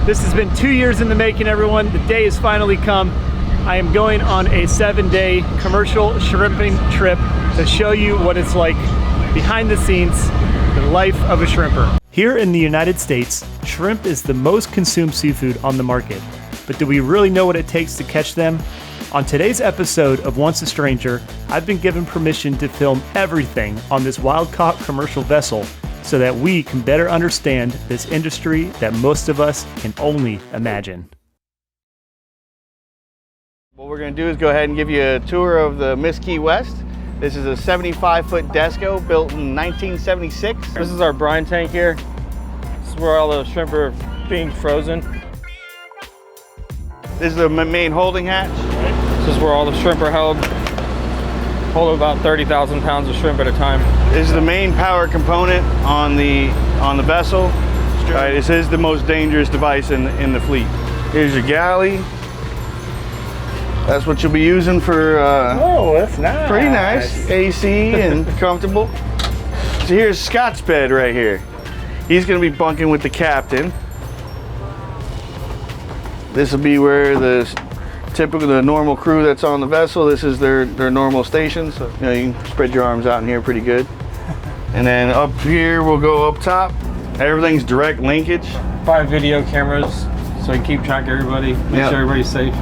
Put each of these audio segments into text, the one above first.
This has been 2 years in the making, everyone. The day has finally come. I am going on a 7-day commercial shrimping trip to show you what it's like behind the scenes, the life of a shrimper. Here in the United States, shrimp is the most consumed seafood on the market. But do we really know what it takes to catch them? On today's episode of Once a Stranger, I've been given permission to film everything on this wild-caught commercial vessel so that we can better understand this industry that most of us can only imagine. What we're going to do is go ahead and give you a tour of the Miss Key West. This is a 75-foot Desco built in 1976. This is our brine tank here. This is where all the shrimp are being frozen. This is the main holding hatch. This is where all the shrimp are held. Hold about 30,000 pounds of shrimp at a time. This is the main power component on the vessel. All right, this is the most dangerous device in the fleet. Here's your galley. That's what you'll be using for. Oh, that's nice. Pretty nice, AC and comfortable. So here's Scott's bed right here. He's going to be bunking with the captain. This will be where the normal crew that's on the vessel, this is their normal station. So you know, you can spread your arms out in here pretty good. And then up here, we'll go up top. Everything's direct linkage. 5 video cameras so we can keep track of everybody, make sure everybody's safe.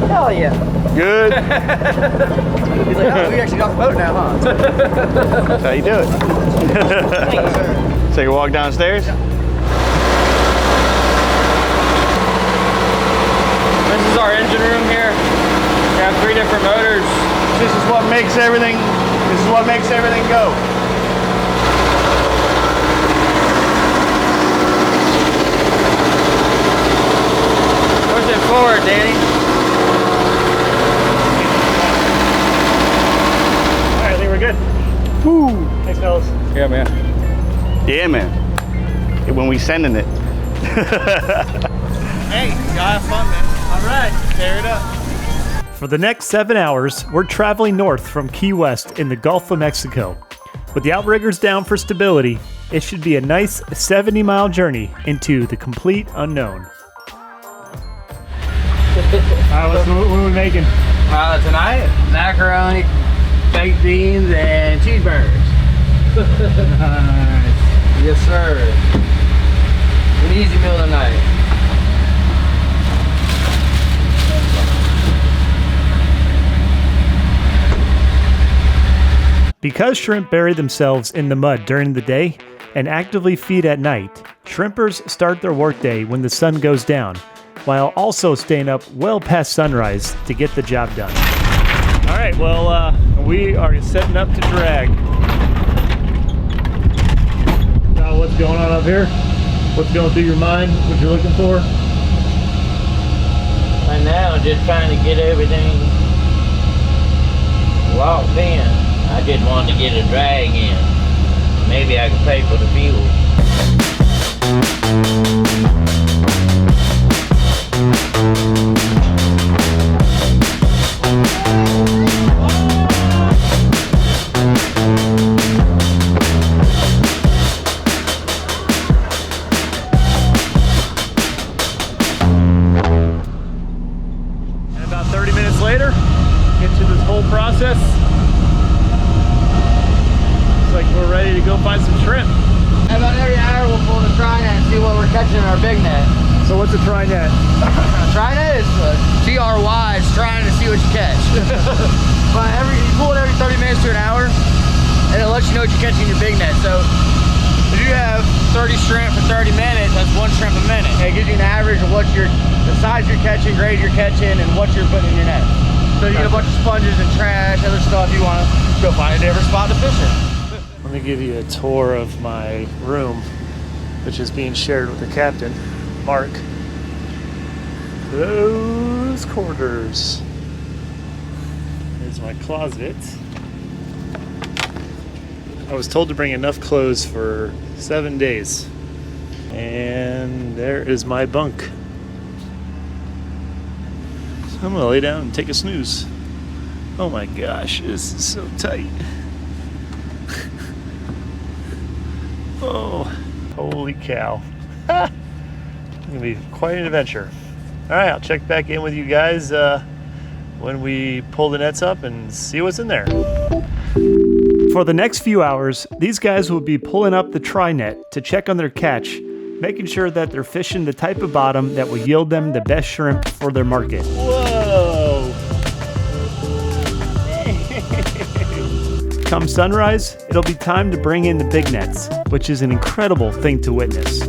Hell yeah. Good. He's like, oh, we actually got the boat now, huh? That's how you do it. Take a walk downstairs. This is our engine room here. We have 3 different motors. This is what makes everything go. Push it forward, Danny. All right, I think we're good. Woo! Thanks, fellas. Yeah, man. Yeah, man. When we sending it. Hey, you gotta have fun, man. All right. Tear it up. For the next 7 hours, we're traveling north from Key West in the Gulf of Mexico. With the outriggers down for stability, it should be a nice 70-mile journey into the complete unknown. What are we making? Tonight, macaroni, baked beans, and cheeseburgers. Nice. Yes, sir. An easy meal tonight. Because shrimp bury themselves in the mud during the day and actively feed at night, shrimpers start their workday when the sun goes down, while also staying up well past sunrise to get the job done. All right, well, we are setting up to drag. Now, what's going on up here? What's going through your mind? What you're looking for? Right now, just trying to get everything locked in. I just wanted to get a drag in. Maybe I could pay for the fuel. And about 30 minutes later, get to this whole process. Like we're ready to go find some shrimp. About every hour, we'll pull the tri net and see what we're catching in our big net. So what's a tri net? Tri net is TRY, it's trying to see what you catch. But you pull it every 30 minutes to an hour, and it lets you know what you're catching in your big net. So if you have 30 shrimp for 30 minutes, that's 1 shrimp a minute. And it gives you an average of the size you're catching, grade you're catching, and what you're putting in your net. So you get a bunch of sponges and trash, other stuff you want to go find a different spot to fish in. Let me give you a tour of my room, which is being shared with the captain, Mark. Those quarters. There's my closet. I was told to bring enough clothes for 7 days. And there is my bunk. So I'm gonna lay down and take a snooze. Oh my gosh, this is so tight. Oh. Holy cow. It's gonna be quite an adventure. All right, I'll check back in with you guys when we pull the nets up and see what's in there. For the next few hours, these guys will be pulling up the tri-net to check on their catch, making sure that they're fishing the type of bottom that will yield them the best shrimp for their market. Whoa! Come sunrise, it'll be time to bring in the big nets, which is an incredible thing to witness.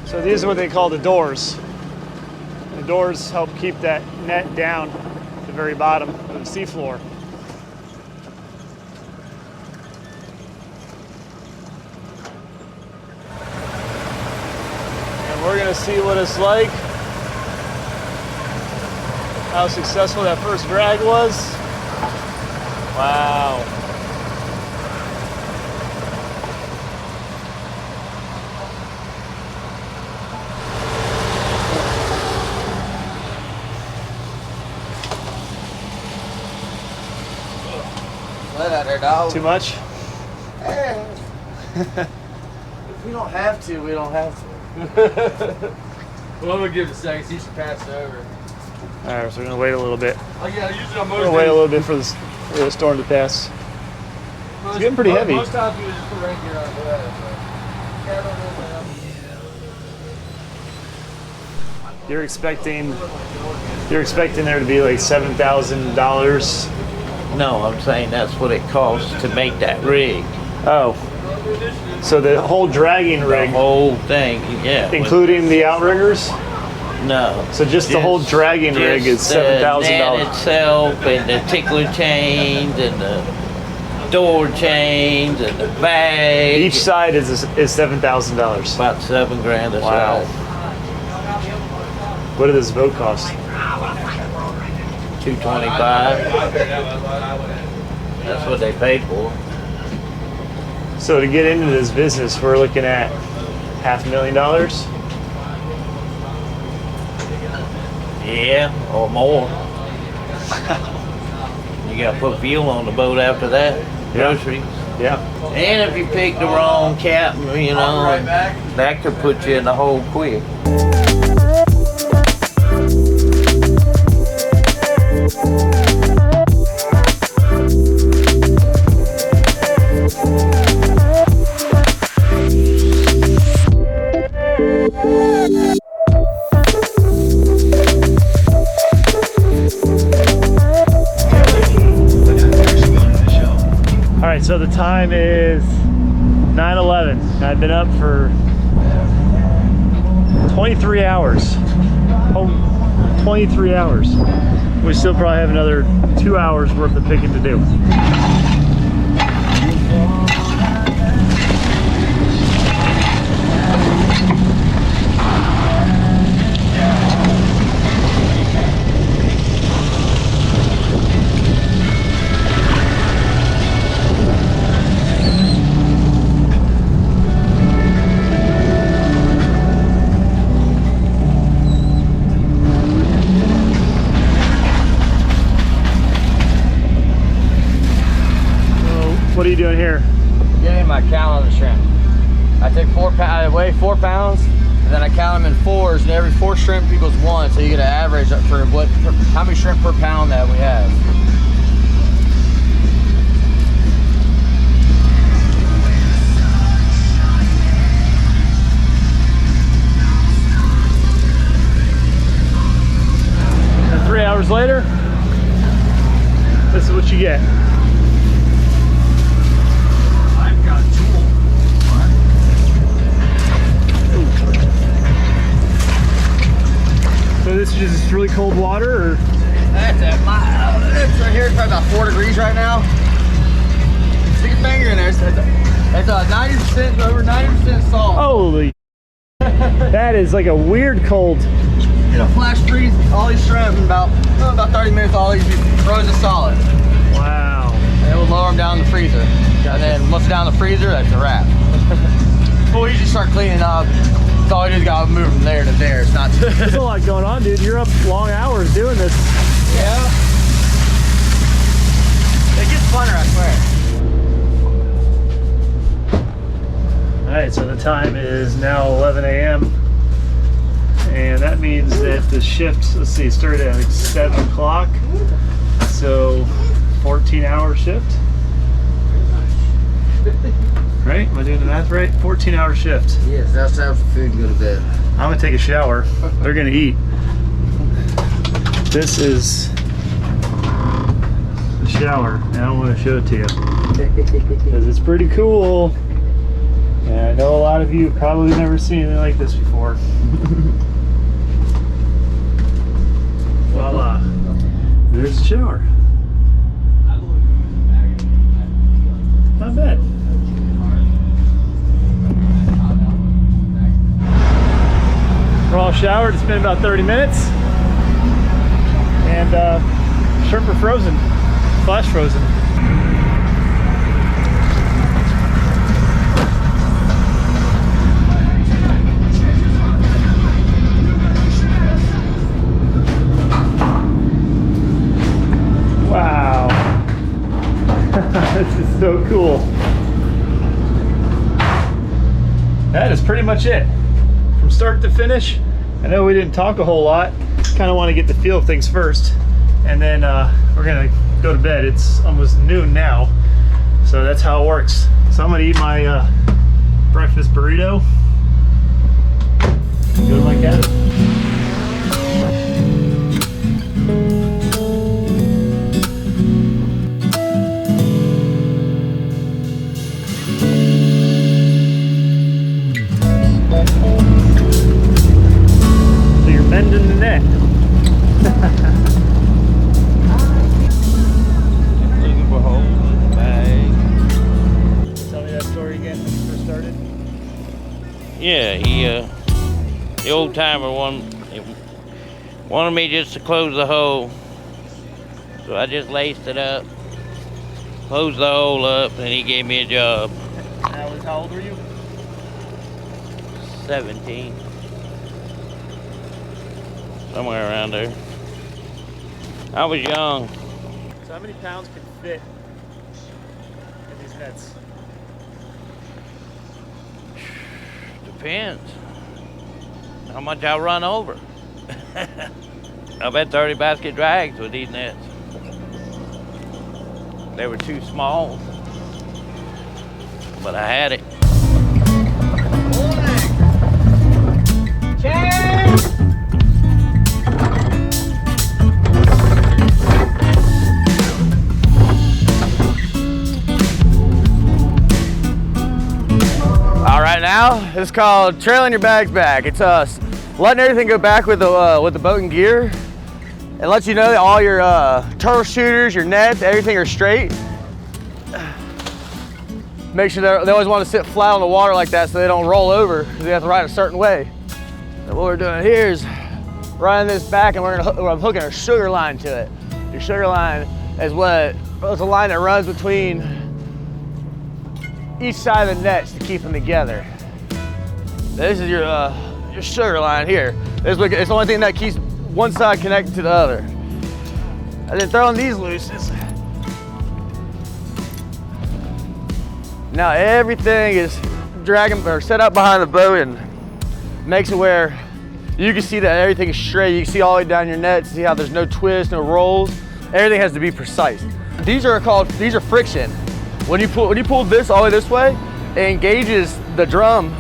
So these are what they call the doors. The doors help keep that net down at the very bottom of the seafloor. And we're gonna see what it's like, how successful that first drag was. Wow. Let out there, dog. Too much? If we don't have to, we don't have to. Well, I'm gonna give it a second, see if she passes over. All right, so we're gonna wait a little bit. Oh yeah, usually on most We're gonna wait a little bit for the storm to pass. It's getting pretty heavy. Most times we just put right here on the way. You're expecting there to be like $7,000. No, I'm saying that's what it costs to make that rig. Oh, so the whole dragging rig, The whole thing, yeah. including the outriggers. No. So just the whole dragging rig is the net $7,000. itself, and the tickler chains, and the door chains, and the bag. Each side is $7,000. About $7,000 a Wow. side. What did this boat cost? $225. That's what they paid for. So to get into this business, we're looking at $500,000. Yeah, or more. You gotta put fuel on the boat after that. Groceries. Yeah. And if you pick the wrong captain, you know, that could put you in the hole quick. All right, so the time is 9:11. I've been up for 23 hours. Oh, 23 hours. We still probably have another 2 hours worth of picking to do. What are you doing here? Getting my count on the shrimp. I take I weigh 4 pounds, and then I count them in fours, and every 4 shrimp equals 1, so you get an average for how many shrimp per pound that we have. And 3 hours later, this is what you get. So this is just really cold water, or? That's it. It's right here. It's probably about 4 degrees right now. Stick your finger in there. It's 90%, over 90% salt. Holy! That is like a weird cold. It'll flash freeze all these shrimp in about 30 minutes. All these frozen solid. Wow. And it will lower them down in the freezer. And then once it's down in the freezer, that's a wrap. Before we usually start cleaning up, it's all you just gotta move from there to there. It's not. There's a lot going on, dude. You're up long hours doing this. Yeah. It gets funner, I swear. time is now 11 a.m. and that means that the shift, let's see, started at like 7 o'clock, so 14-hour shift. Right? Am I doing the math right? 14-hour shift. Yes, that's time for food and go to bed. I'm gonna take a shower. They're gonna eat. This is the shower, and I want to show it to you because it's pretty cool. And I know a lot of you have probably never seen anything like this before. Voila! There's the shower. Not bad. We're all showered. It's been about 30 minutes. And shrimp are frozen, flash frozen. Wow. This is so cool. That is pretty much it. From start to finish. I know we didn't talk a whole lot. Kind of want to get the feel of things first, and then we're gonna go to bed. It's almost noon now, so that's how it works. So I'm gonna eat my breakfast burrito and go to my cabin. So you're bending the net. Looking for holes in the bag. Tell me that story again when you first started. Yeah, the old timer wanted me just to close the hole. So I just laced it up, closed the hole up, and he gave me a job. How old were you? 17. Somewhere around there. I was young. So how many pounds can fit in these nets? Depends how much I run over. I bet 30 basket drags with these nets. They were too small, but I had it. All right, now it's called trailing your bags back. It's letting everything go back with the boat and gear. It lets you know that all your turtle shooters, your nets, everything are straight. Make sure they always want to sit flat on the water like that so they don't roll over, because they have to ride a certain way. So what we're doing here is riding this back, and I'm hooking a sugar line to it. Your sugar line is it's a line that runs between each side of the nets to keep them together. This is your sugar line here. It's the only thing that keeps one side connected to the other. And then throwing these loose. Now everything is dragging or set up behind the boat and makes it where you can see that everything is straight. You can see all the way down your net, see how there's no twists, no rolls. Everything has to be precise. These are friction. When you pull this all the way this way, it engages the drum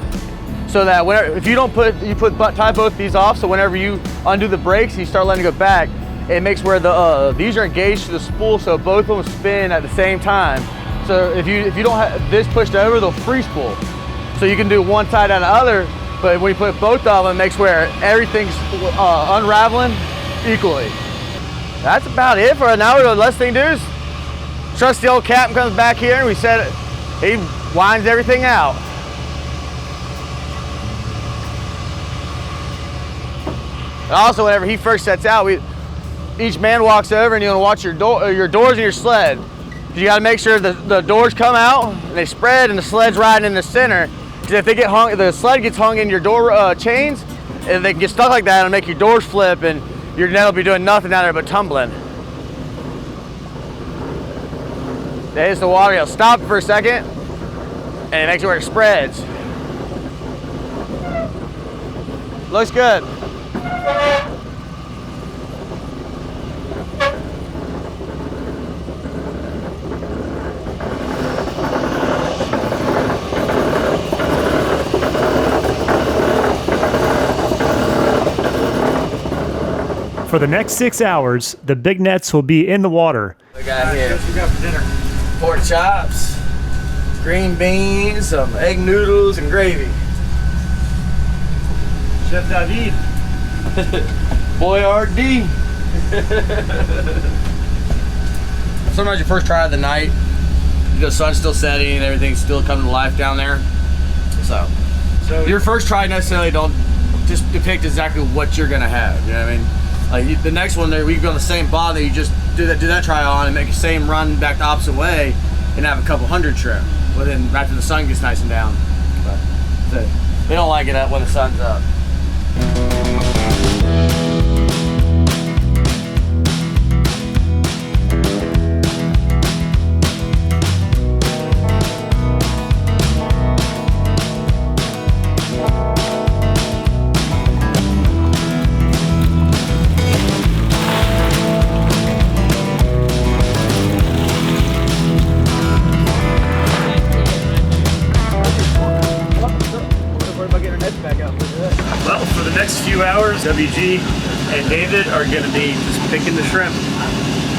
so that if you tie both these off, so whenever you undo the brakes and you start letting it go back, it makes where these are engaged to the spool, so both of them spin at the same time. So if you don't have this pushed over, they'll free spool. So you can do one side and the other, but when you put both of them, it makes where everything's unraveling equally. That's about it for now. The last thing to do is trusty old captain comes back here and he winds everything out. And also, whenever he first sets out, each man walks over and you want to watch your doors and your sled. You got to make sure the doors come out and they spread and the sled's riding in the center. Because if they get hung, the sled gets hung in your door chains, and they can get stuck like that and make your doors flip, and your net will be doing nothing down there but tumbling. There's the water. You'll stop for a second, and it makes it where it spreads. Looks good. For the next 6 hours, the big nets will be in the water. We got here What we got for dinner? pork chops, green beans, some egg noodles, and gravy. Chef David. Boy RD. Sometimes your first try of the night, the sun's still setting and everything's still coming to life down there. So your first try necessarily don't just depict exactly what you're gonna have. You know what I mean? Like the next one there, we go on the same bottom. You just do that try on and make the same run back the opposite way, and have a couple hundred shrimp. But then after the sun gets nice and down, but they don't like it when the sun's up. Well, for the next few hours, WG and David are going to be just picking the shrimp.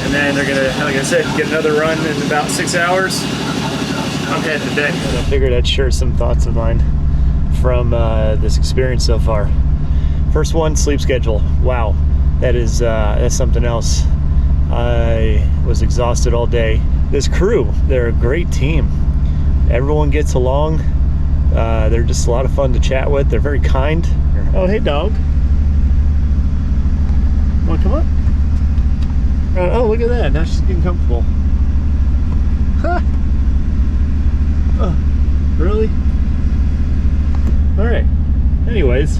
And then they're going to, like I said, get another run in about 6 hours. I'm heading to bed. I figured I'd share some thoughts of mine from this experience so far. First one, sleep schedule. Wow, that's something else. I was exhausted all day. This crew, they're a great team. Everyone gets along. They're just a lot of fun to chat with. They're very kind. Oh, hey, dog. Want to come up? Oh, look at that. Now she's getting comfortable. Huh. Oh, really? All right. Anyways,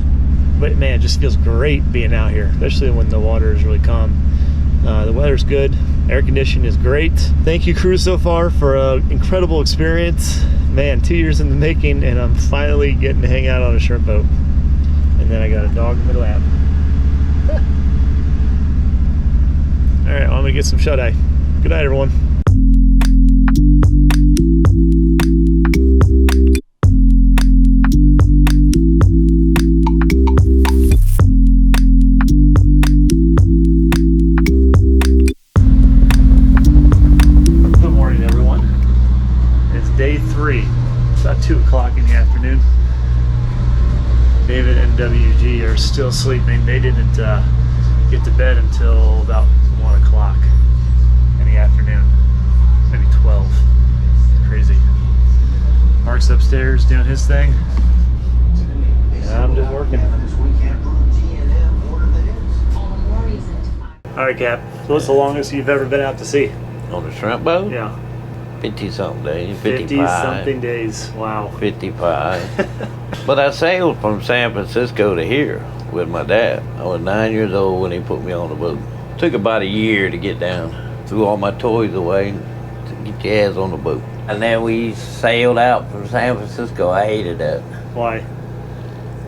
but man, it just feels great being out here, especially when the water is really calm. The weather's good. Air conditioning is great. Thank you, crew, so far for an incredible experience. Man, 2 years in the making, and I'm finally getting to hang out on a shrimp boat. And then I got a dog in my lap. All right, well, I'm gonna get some shut-eye. Good night, everyone. Good morning, everyone. It's day 3. It's about 2 o'clock in the afternoon. David and WG are still sleeping. They didn't get to bed until about 1 o'clock in the afternoon, maybe 12. Crazy. Mark's upstairs doing his thing. And I'm just working. All right, Cap. So what's the longest you've ever been out to sea? On the shrimp boat? Yeah. 50-something days. 50-something days. Wow. 55. But I sailed from San Francisco to here with my dad. I was 9 years old when he put me on the boat. Took about a year to get down. Threw all my toys away to get your ass on the boat. And then we sailed out from San Francisco. I hated that. Why?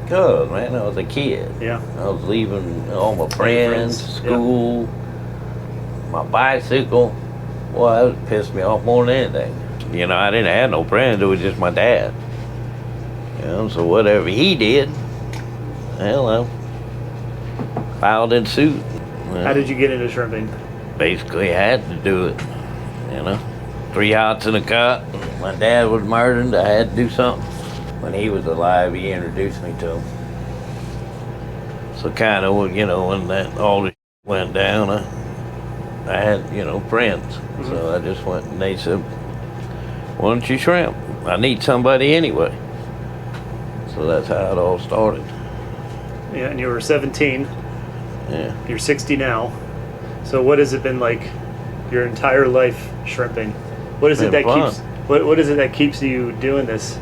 Cause, man, I was a kid. Yeah. I was leaving all my friends, school, my bicycle. Well, that pissed me off more than anything. You know, I didn't have no friends. It was just my dad. You know, so whatever he did, hell, I filed in suit. How did you get into shrimping? Basically had to do it. You know, 3 hots in a cut. My dad was murdered. I had to do something. When he was alive, he introduced me to him. So kind of, you know, when that all this went down, I had, you know, friends. Mm-hmm. So I just went and they said, why don't you shrimp? I need somebody anyway. So that's how it all started. Yeah, and you were 17. Yeah. You're 60 now. So what has it been like your entire life shrimping? What is it that fun. keeps what is it that keeps you doing this?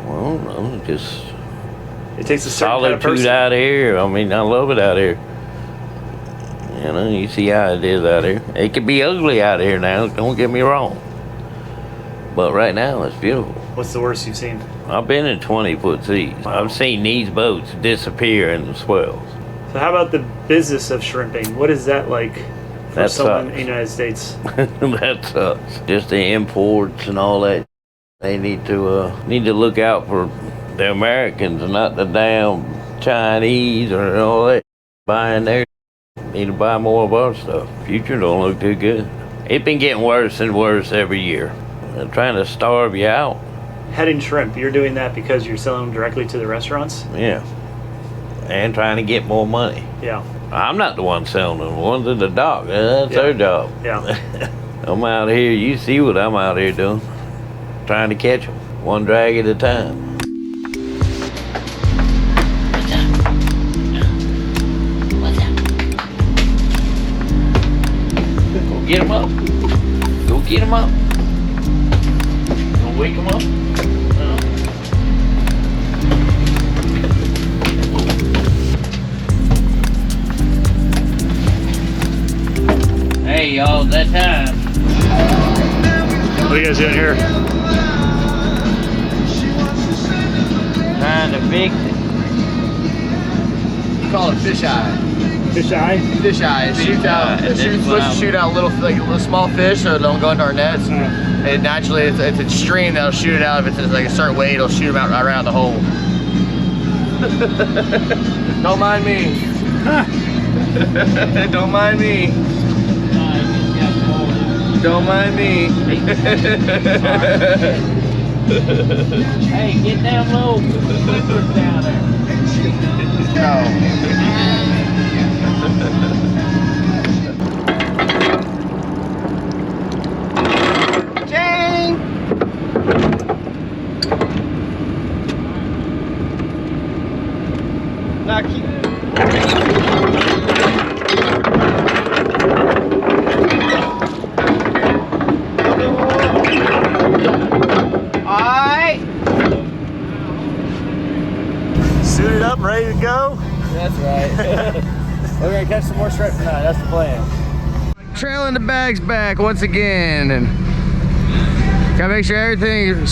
Well, no, just It takes a certain kind of solitude person. out here. I mean, I love it out here. You know, you see how it is out here. It can be ugly out here now, don't get me wrong. But right now, it's beautiful. What's the worst you've seen? I've been in 20-foot seas. I've seen these boats disappear in the swells. So how about the business of shrimping? What is that like for That someone in sucks. the United States? That sucks. Just the imports and all that. They need to look out for the Americans and not the damn Chinese or all that buying their. Need to buy more of our stuff. Future don't look too good. It's been getting worse and worse every year. They're trying to starve you out. Heading shrimp, you're doing that because you're selling them directly to the restaurants? Yeah. And trying to get more money. Yeah. I'm not the one selling them. The ones at the dock. That's their job. Yeah. I'm out here. You see what I'm out here doing. Trying to catch them. One drag at a time. Go get them up. Go get them up. Go wake them up. Hey y'all, it's that time. What are you guys doing here? Trying to fix it. We call it fish eye. Fish eye? Fish eye. It shoots out. It's supposed to shoot out little small fish so it don't go into our nets. And naturally, it's a stream that'll shoot it out. If it's like a certain weight, it'll shoot them out right around the hole. Don't mind me. Don't mind me. Don't mind me. Hey, get down low. Put down there. No. Now keep. Alright. Suited up, ready to go? That's right. We're gonna catch some more shrimp tonight. That's the plan. Trailing the bags back once again, and gotta make sure everything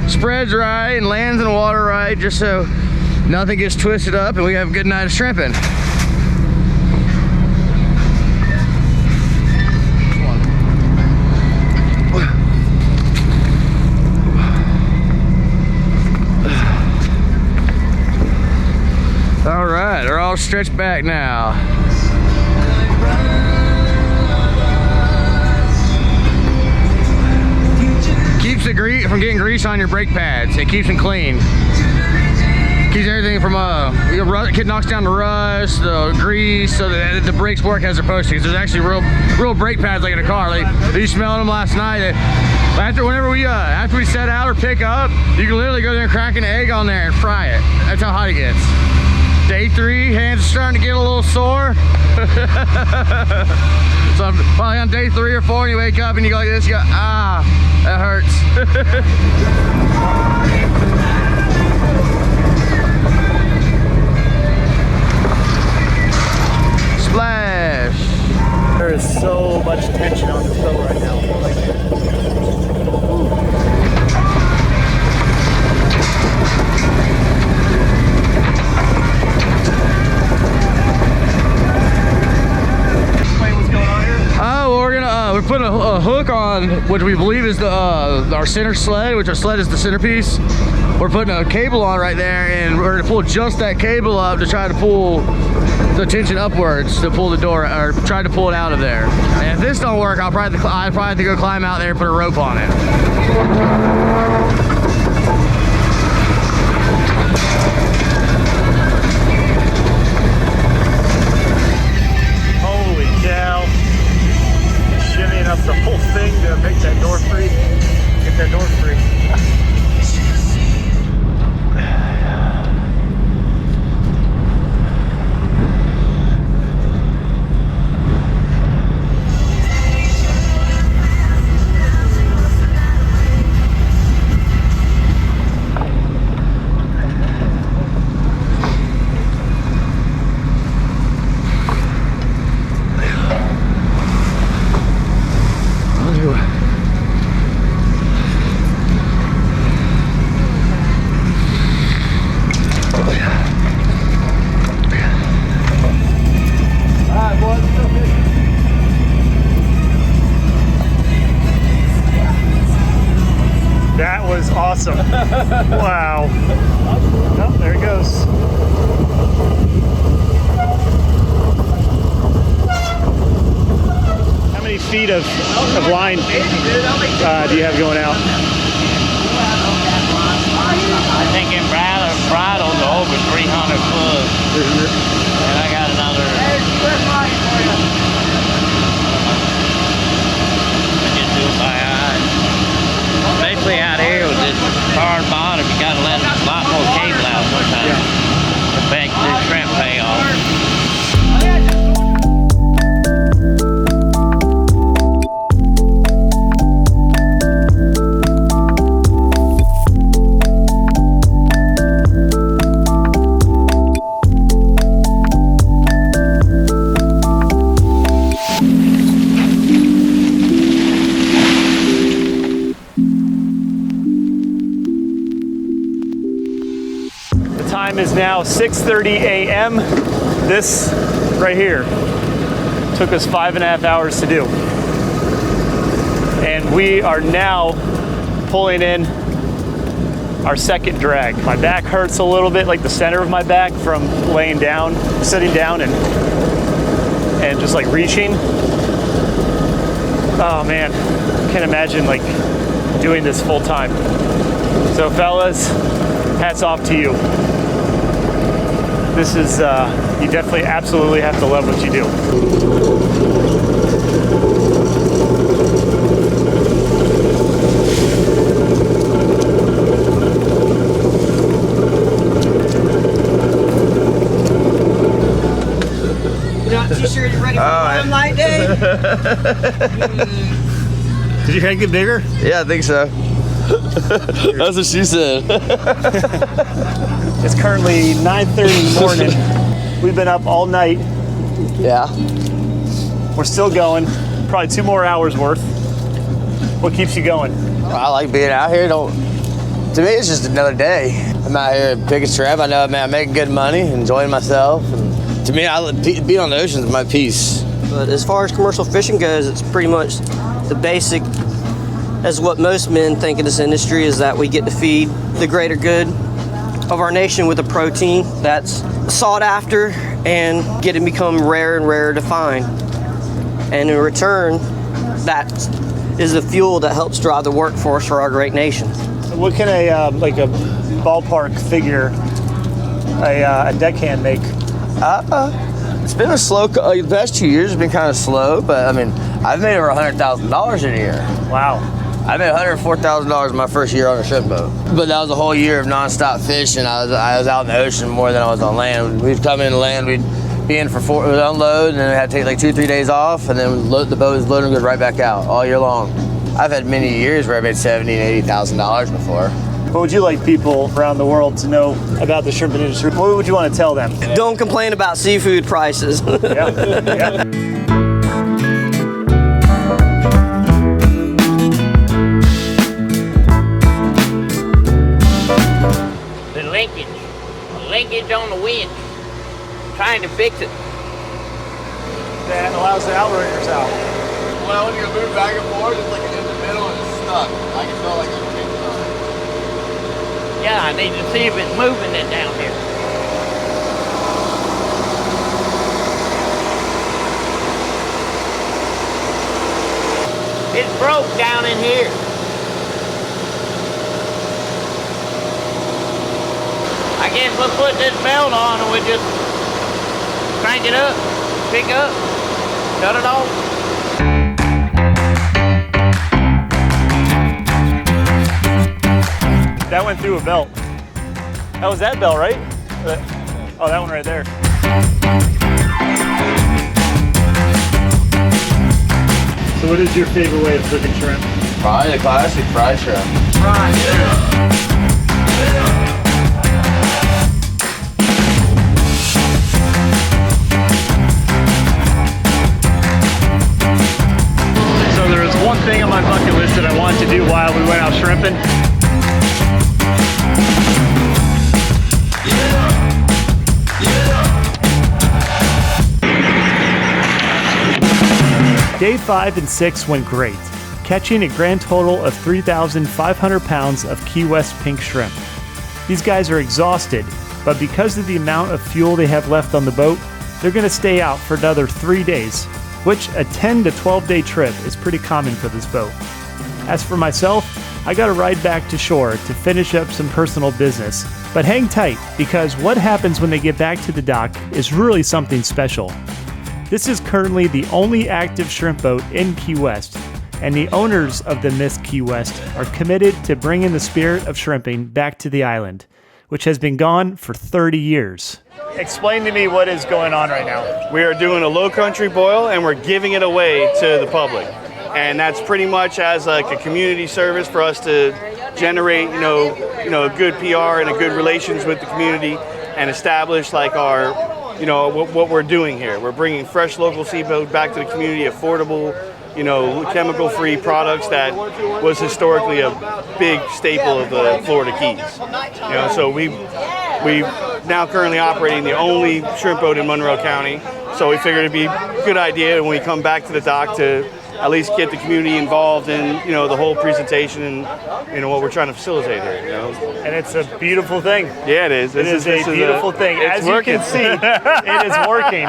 spreads right and lands in the water right, just so nothing gets twisted up and we have a good night of shrimping. All right, they're all stretched back now. Keeps the grease from getting grease on your brake pads. It keeps them clean. Keeps everything from it knocks down the rust, the grease, so that the brakes work as they're supposed to. 'Cause there's actually real brake pads like in a car. Like you smelled them last night. After we set out or pick up, you can literally go there and crack an egg on there and fry it. That's how hot it gets. Day 3, hands are starting to get a little sore. So I'm probably on day 3 or 4 and you wake up and you go like this, you go, ah, that hurts. Splash. There is so much tension on this boat right now. We're putting a hook on what we believe is our center sled, which our sled is the centerpiece. We're putting a cable on right there, and we're going to pull just that cable up to try to pull the tension upwards to pull the door, or try to pull it out of there. And if this don't work, I'll probably have to go climb out there and put a rope on it. Up the whole thing to make that door free, get that door free. awesome. Wow. Oh, there it goes. How many feet of line do you have going out? I think in bridles are over 300 foot. 300. And I got another. I just do it by eye. Especially out here with this hard bottom, you gotta let a lot more cable out sometimes to make the shrimp pay off. Time is now 6:30 a.m. This right here took us 5.5 hours to do. And we are now pulling in our second drag. My back hurts a little bit, like the center of my back from laying down, sitting down and just like reaching. Oh man, can't imagine like doing this full time. So fellas, hats off to you. This is, you definitely absolutely have to love what you do. You're not too sure you're ready for a light day? Did your head get bigger? Yeah, I think so. That's what she said. It's currently 9:30 in the morning. We've been up all night. Yeah. We're still going. Probably 2 more hours worth. What keeps you going? I like being out here. To me, it's just another day. I'm out here picking shrimp. I know, man, I'm making good money, enjoying myself. And to me, being on the ocean is my peace. But as far as commercial fishing goes, it's pretty much the basic as what most men think of this industry is that we get to feed the greater good of our nation with a protein that's sought after and getting become rarer and rarer to find. And in return, that is the fuel that helps drive the workforce for our great nation. What can a like a ballpark figure a deckhand make? It's been a slow. The past 2 years have been kind of slow, but I mean, I've made over $100,000 in a year. Wow. I made $104,000 my first year on a shrimp boat. But that was a whole year of nonstop fishing. I was out in the ocean more than I was on land. We'd come in land, we'd be in for we'd unload, and then we had to take like 2-3 days off, and then the boat was loaded and goes right back out all year long. I've had many years where I made $70,000 and $80,000 before. What would you like people around the world to know about the shrimp industry? What would you want to tell them? Don't complain about seafood prices. Yeah. Linkage on the winch. Trying to fix it. That allows the outriggers out. Well, when you move back and forth, it's like in the middle and it's stuck. I can feel like I'm kicking on it. Yeah, I need to see if it's moving it down here. It's broke down in here. I guess we'll put this belt on and we'll just crank it up, pick up, shut it off. That went through a belt. That was that belt, right? Oh, that one right there. So what is your favorite way of cooking shrimp? Probably the classic fried shrimp. Right, yeah. So there was one thing on my bucket list that I wanted to do while we went out shrimping. Day 5 and 6 went great. catching a grand total of 3,500 pounds of Key West pink shrimp. These guys are exhausted, but because of the amount of fuel they have left on the boat, they're going to stay out for another 3 days, which a 10 to 12 day trip is pretty common for this boat. As for myself, I got to ride back to shore to finish up some personal business. But hang tight, because what happens when they get back to the dock is really something special. This is currently the only active shrimp boat in Key West, and the owners of the Miss Key West are committed to bringing the spirit of shrimping back to the island, which has been gone for 30 years. Explain to me what is going on right now. We are doing a low country boil and we're giving it away to the public. And that's pretty much as like a community service for us to generate, you know, a good PR and a good relations with the community and establish like our, you know, what we're doing here. We're bringing fresh local seafood back to the community, affordable, you know, chemical-free products that was historically a big staple of the Florida Keys. You know, so we now currently operating the only shrimp boat in Monroe County. So we figured it'd be a good idea when we come back to the dock to at least get the community involved in, you know, the whole presentation and, you know, what we're trying to facilitate here, you know. And it's a beautiful thing. Yeah, it is. It is a beautiful thing. As you can see, it is working.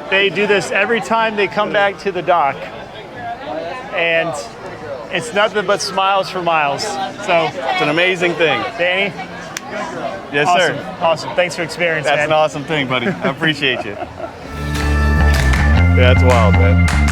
They do this every time they come back to the dock. And it's nothing but smiles for miles. So it's an amazing thing. Danny? Yes, awesome. sir. Awesome. Thanks for experience, That's man. an awesome thing, buddy. I appreciate you. Yeah, that's wild, man.